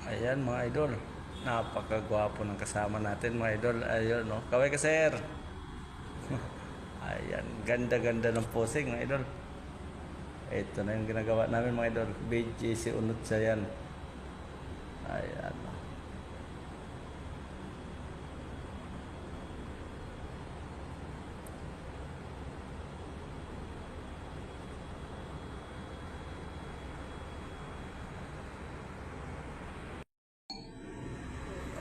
Ayan mga idol. Napakagwapo ng kasama natin mga idol. Ayun no. Kaway ka sir. Ayan. Ganda-ganda ng posing mga idol. Ito na yung ginagawa namin mga idol. BGC unod sa yan. Ayan.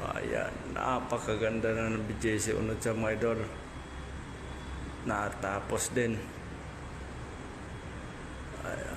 Ayan. Napakaganda na ng BGC unod sa mga idol. Natapos din. Ayan.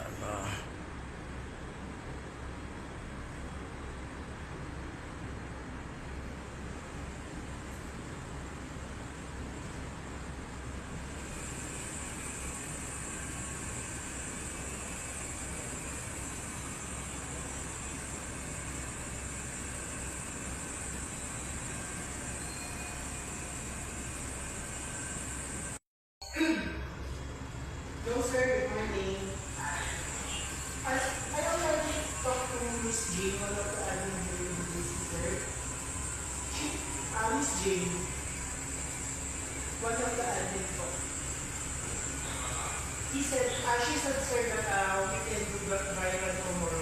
Hello, sir. Good morning. I already talked to Miss Jane on what to add in during this, sir. Miss Jane, one of the admin po. She said, sir, that we can do that viral tomorrow.